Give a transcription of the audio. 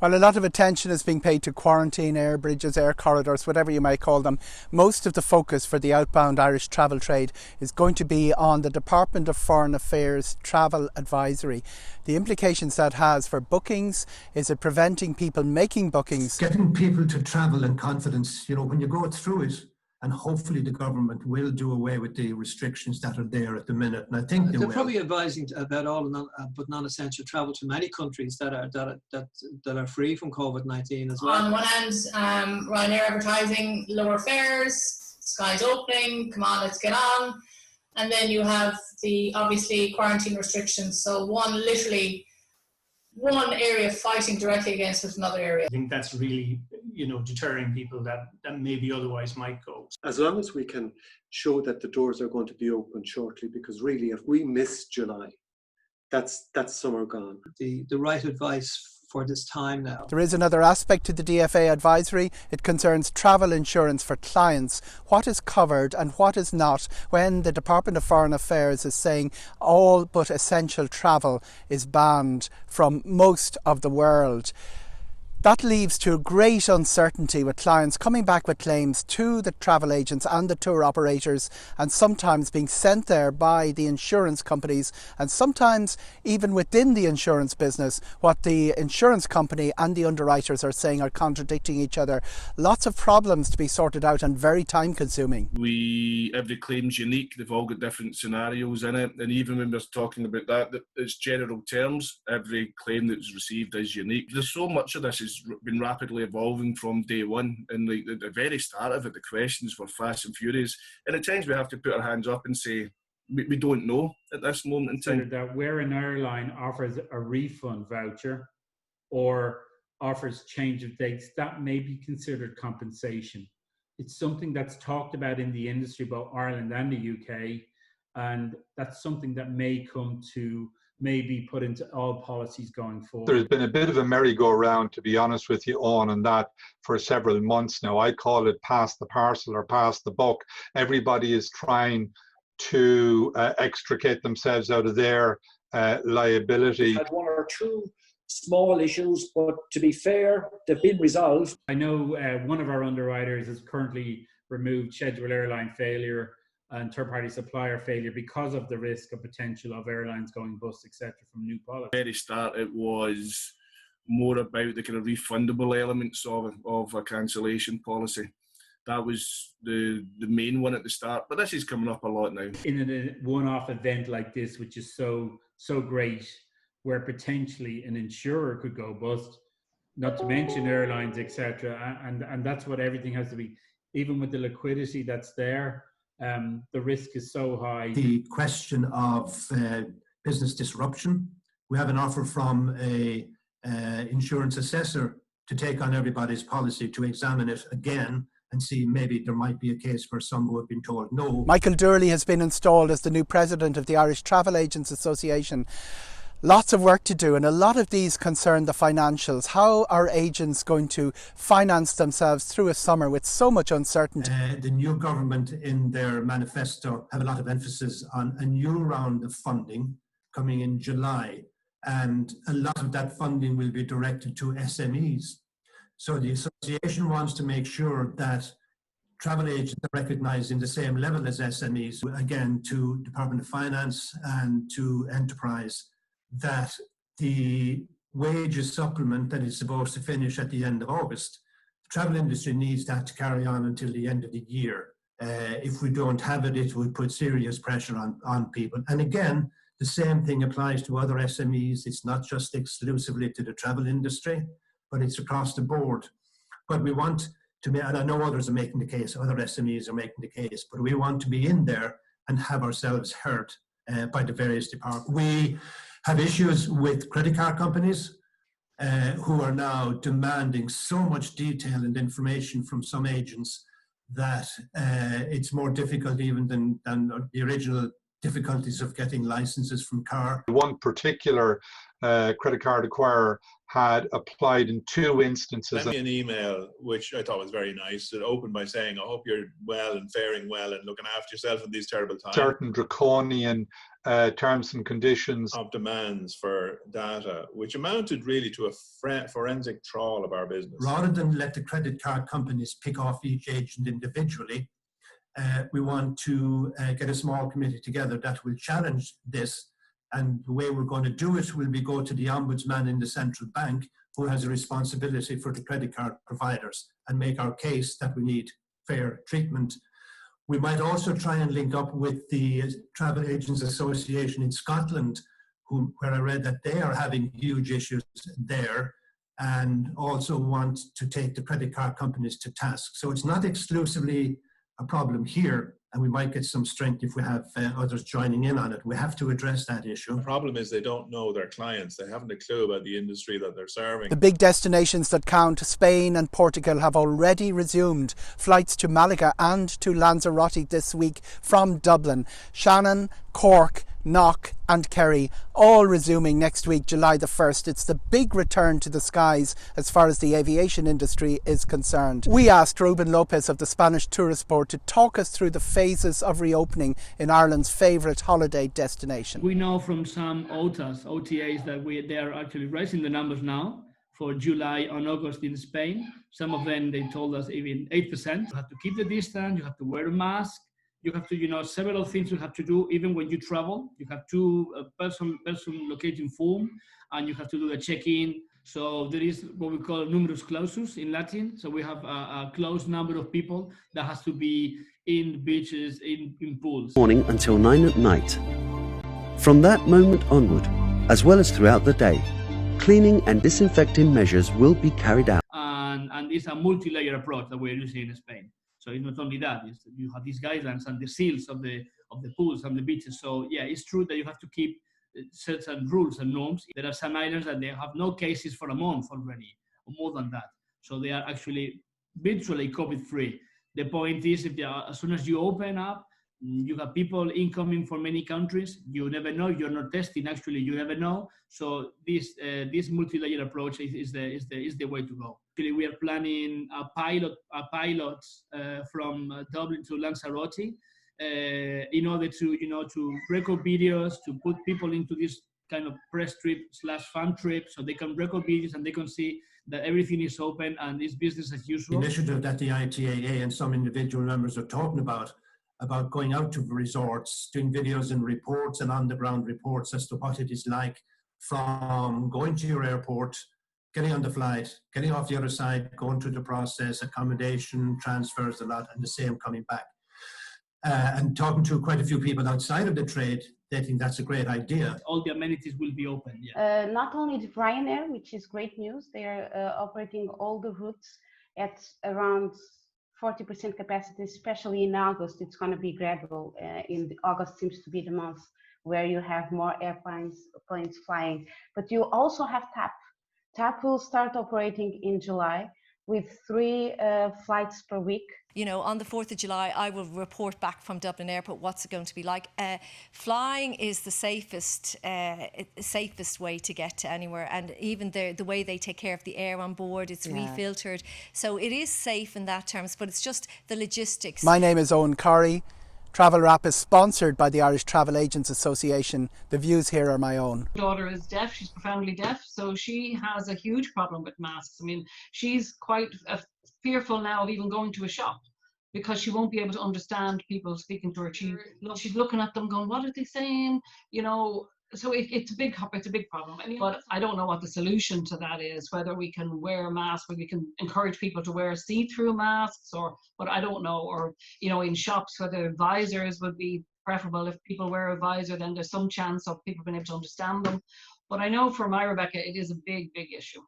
While a lot of attention is being paid to quarantine, air bridges, air corridors, whatever you might call them, most of the focus for the outbound Irish travel trade is going to be on the Dept of Foreign Affairs travel advisory. The implications that has for bookings, is it preventing people making bookings? Getting people to travel in confidence, when you go through it, and hopefully the government will do away with the restrictions that are there at the minute. And I think they're probably advising about all but non-essential travel to many countries that are free from COVID-19 as well. On one hand, Ryanair advertising lower fares, skies opening, come on, let's get on. And then you have the obviously quarantine restrictions. So one area fighting directly against another area. I think that's really, deterring people that maybe otherwise might go. As long as we can show that the doors are going to be open shortly, because really, if we miss July, that's summer gone. The right advice for this time now. There is another aspect to the DFA advisory. It concerns travel insurance for clients. What is covered and what is not when the Dept of Foreign Affairs is saying all but essential travel is banned from most of the world. That leaves to great uncertainty with clients coming back with claims to the travel agents and the tour operators, and sometimes being sent there by the insurance companies, and sometimes even within the insurance business, what the insurance company and the underwriters are saying are contradicting each other. Lots of problems to be sorted out and very time consuming. Every claim's unique, they've all got different scenarios in it, and even when we're talking about that it's general terms, every claim that's received is unique. There's so much of this has been rapidly evolving from day one, and at the very start of it, the questions were fast and furious, and at times we have to put our hands up and say we don't know at this moment in time. That where an airline offers a refund voucher or offers change of dates, that may be considered compensation. It's something that's talked about in the industry, both Ireland and the UK, and that's something that may come to maybe put into all policies going forward. There's been a bit of a merry-go-round, to be honest with you, on that for several months now. I call it pass the parcel or pass the buck. Everybody is trying to extricate themselves out of their liability. Had one or two small issues, but to be fair, they've been resolved. I know one of our underwriters has currently removed scheduled airline failure and third-party supplier failure because of the risk of potential of airlines going bust, etc., from new policy. At the very start, it was more about the kind of refundable elements of a cancellation policy. That was the main one at the start, but this is coming up a lot now. In a one-off event like this, which is so great, where potentially an insurer could go bust, not to mention airlines, etc., and that's what everything has to be. Even with the liquidity that's there, the risk is so high. The question of business disruption. We have an offer from a insurance assessor to take on everybody's policy, to examine it again and see maybe there might be a case for some who have been told no. Michael Doorley has been installed as the new president of the Irish Travel Agents Association. Lots of work to do, and a lot of these concern the financials. How are agents going to finance themselves through a summer with so much uncertainty? The new government in their manifesto have a lot of emphasis on a new round of funding coming in July, and a lot of that funding will be directed to SMEs. So the association wants to make sure that travel agents are recognised in the same level as SMEs, again to Department of Finance and to Enterprise, that the wages supplement that is supposed to finish at the end of August, the travel industry needs that to carry on until the end of the year. If we don't have it, it would put serious pressure on people. And again, the same thing applies to other SMEs. It's not just exclusively to the travel industry, but it's across the board. But we want to, and I know others are making the case, other SMEs are making the case, but we want to be in there and have ourselves heard by the various departments. We have issues with credit card companies who are now demanding so much detail and information from some agents that it's more difficult even than the original difficulties of getting licenses from car. One particular credit card acquirer had applied in 2 instances. Sent me an email, which I thought was very nice. It opened by saying, I hope you're well and faring well and looking after yourself in these terrible times. Certain draconian terms and conditions of demands for data, which amounted really to a forensic trawl of our business. Rather than let the credit card companies pick off each agent individually, we want to get a small committee together that will challenge this. And the way we're going to do it will be go to the ombudsman in the central bank, who has a responsibility for the credit card providers, and make our case that we need fair treatment. We might also try and link up with the Travel Agents Association in Scotland, where I read that they are having huge issues there, and also want to take the credit card companies to task. So it's not exclusively a problem here, and we might get some strength if we have others joining in on it. We have to address that issue. The problem is they don't know their clients. They haven't a clue about the industry that they're serving. The big destinations that count, Spain and Portugal, have already resumed flights to Malaga and to Lanzarote this week from Dublin. Shannon, Cork, Knock and Kerry all resuming next week, July the 1st. It's the big return to the skies as far as the aviation industry is concerned. We asked Ruban Lopez of the Spanish Tourist Board to talk us through the phases of reopening in Ireland's favourite holiday destination. We know from some OTAs that they are actually raising the numbers now for July and August in Spain. Some of them, they told us even 8%. You have to keep the distance, you have to wear a mask, you have to, several things you have to do even when you travel. You have to person locating form, and you have to do the check-in. So there is what we call numerus clausus in Latin. So we have a close number of people that has to be in beaches, in pools. Morning until 9 at night. From that moment onward, as well as throughout the day, cleaning and disinfecting measures will be carried out. And it's a multi-layer approach that we're using in Spain. So it's not only that, you have these guidelines and the seals of the pools and the beaches. So yeah, it's true that you have to keep certain rules and norms. There are some islands that they have no cases for a month already, or more than that. So they are actually virtually COVID-free. The point is, as soon as you open up, you have people incoming from many countries. You never know. You're not testing. Actually, you never know. So this multi-layer approach is the way to go. Actually, we are planning a pilot from Dublin to Lanzarote in order to record videos, to put people into this kind of press trip / fun trip, so they can record videos and they can see that everything is open and it's business as usual. The initiative that the ITAA and some individual members are talking about going out to resorts, doing videos and reports and on-the-ground reports as to what it is like from going to your airport, getting on the flight, getting off the other side, going through the process, accommodation, transfers, a lot, and the same coming back. And talking to quite a few people outside of the trade, they think that's a great idea. All the amenities will be open, yeah. Not only the Ryanair, which is great news, they are operating all the routes at around 40% capacity, especially in August. It's going to be gradual. August seems to be the month where you have more planes flying. But you also have TAP. TAP will start operating in July with 3 flights per week. On the 4th of July, I will report back from Dublin Airport what's it going to be like. Flying is the safest way to get to anywhere, and even the way they take care of the air on board, it's refiltered. So it is safe in that terms, but it's just the logistics. My name is Owen Corrie. Travelwrap is sponsored by the Irish Travel Agents Association. The views here are my own. My daughter is deaf, she's profoundly deaf, so she has a huge problem with masks. I mean, she's quite fearful now of even going to a shop because she won't be able to understand people speaking to her. She's looking at them going, what are they saying? So it's a big problem. But I don't know what the solution to that is, whether we can wear a mask, whether we can encourage people to wear see-through masks, but I don't know. Or, in shops, whether visors would be preferable. If people wear a visor, then there's some chance of people being able to understand them. But I know for my Rebecca, it is a big, big issue.